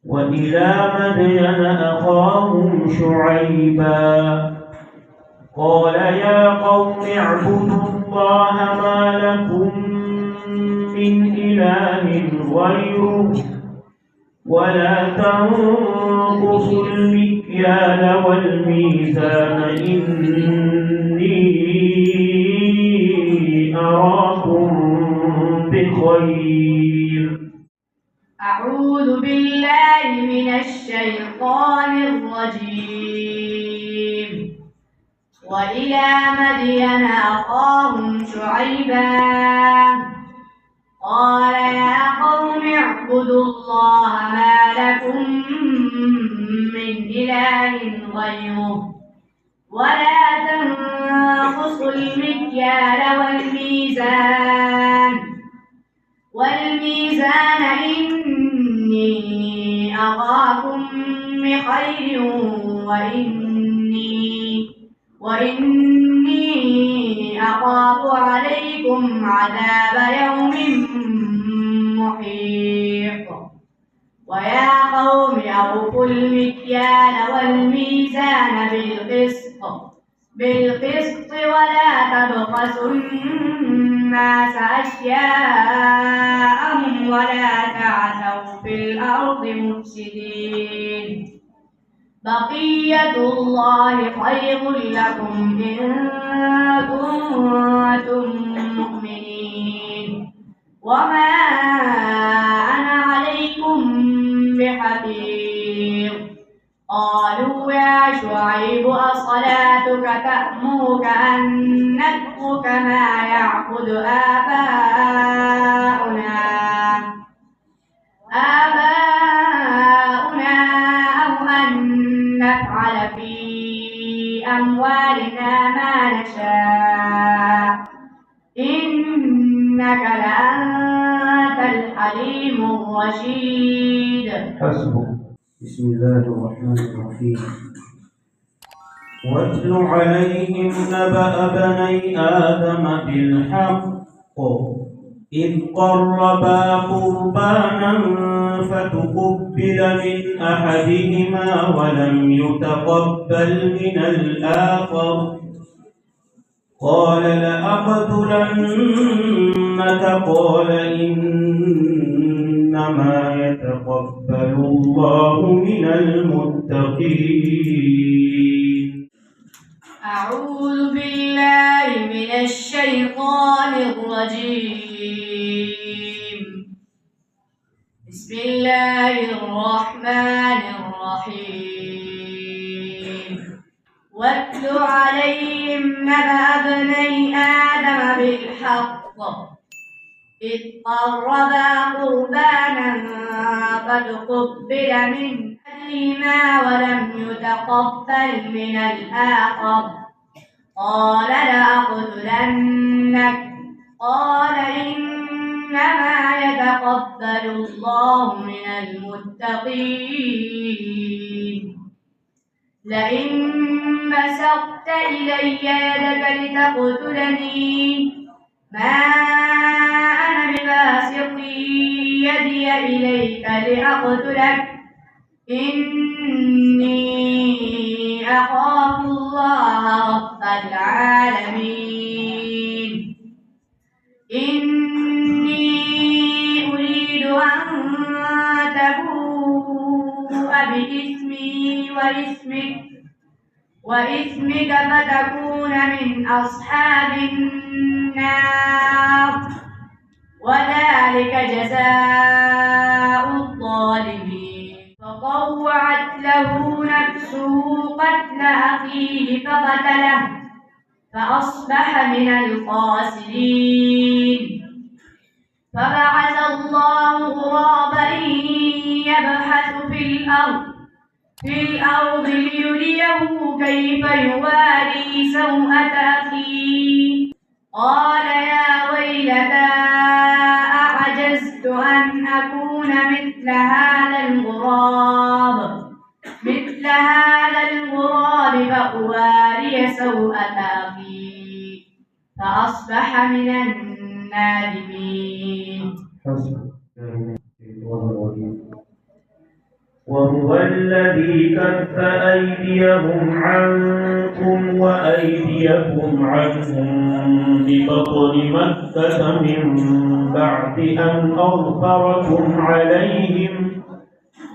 وإلى مدين أخاهم شعيبا قال يا قوم اعبدوا الله ما لكم من إله غيره ولا تنقصوا المكيال والميزان إني أراكم بخير. أعوذ بالله من الشيطان الرجيم. وإلى مدين أخاهم شعيبا قال يا قوم اعبدوا الله ما لكم من إله غيره ولا تنقصوا المكيال والميزان إني أراكم بخير وإني أخاف عليكم عذاب يوم محيط. ويا قوم أوفوا المكيال والميزان بالقسط ولا تبخسوا الناس أشياءهم ولا تعثوا في الأرض مفسدين. بقية الله خير لكم إن كنتم مؤمنين وما أنا عليكم بحفيظ. قالوا يا شعيب أصلاتك تأمرك أن نترك ما يعبد آباؤنا أو أن نفعل في أموالنا ما نشاء إنك لأنت الحليم الرشيد. حسبك. بسم الله الرحمن الرحيم. واتل عليهم نبأ بني آدم بالحق إذ قربا قربانا فتقبل من أحدهما ولم يتقبل من الآخر قال لأقتلنك قال إنما يتقبل الله من المتقين. أعوذ بالله من الشيطان الرجيم. بسم الله الرحمن الرحيم. واتل عليهم نبأ ابني آدم بالحق إذ قربا قربانا فتقبل من أحدهما ولم يتقبل من الآخر قال لأقتلنك قال إنما يتقبل الله من المتقين. لئن بسطت إلي يدك لتقتلني ما أنا بباسط يدي إليك لأقتلك إني أخاف الله رب العالمين. إني أريد أن تبوء بإثمي وإثمك فتكون من أصحاب النار وذلك جزاء الظالمين. فطوعت له نفسه قتل أخيه فقتله فأصبح من الخاسرين. فبعث الله غرابا يبحث في الأرض ليريه كيف يواري سوءة أخيه قال يا ويلتى أعجزت أن أكون مثل هذا الغراب فأواري سوءة أخي فأصبح من النادمين. الذي كف أيديهم عنكم وأيديكم عنهم ببطن مكة من بعد أن أظفركم عليهم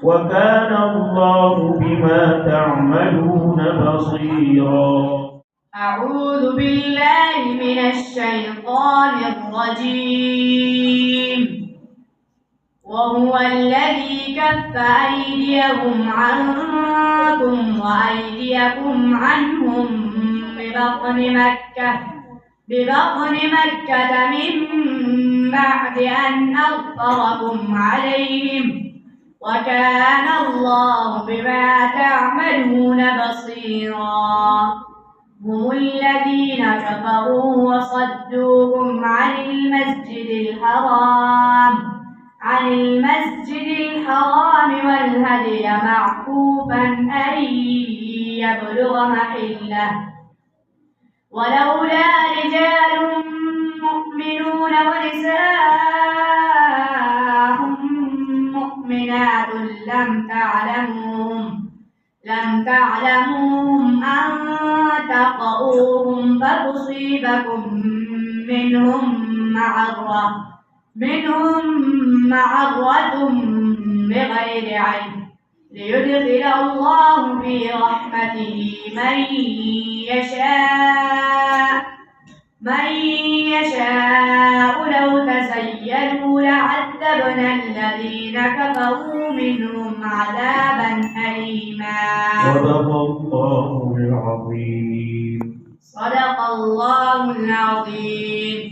وكان الله بما تعملون بصيرا. أعوذ بالله من الشيطان الرجيم. وهو الذي كف أيديهم عنكم وأيديكم عنهم ببطن مكة من بعد أن أظفركم عليهم وكان الله بما تعملون بصيرا. هم الذين كفروا وصدوكم عن المسجد الحرام والهدي معكوفا أن يبلغ محله ولولا رجال مؤمنون ونساء مؤمنات لم تعلموهم أن تطؤوهم فتصيبكم منهم معرة بغير علم ليدخل الله في رحمته من يشاء لو تزيلوا لعذبنا الذين كفروا منهم عذابا أليما. صدق الله العظيم. صدق الله العظيم.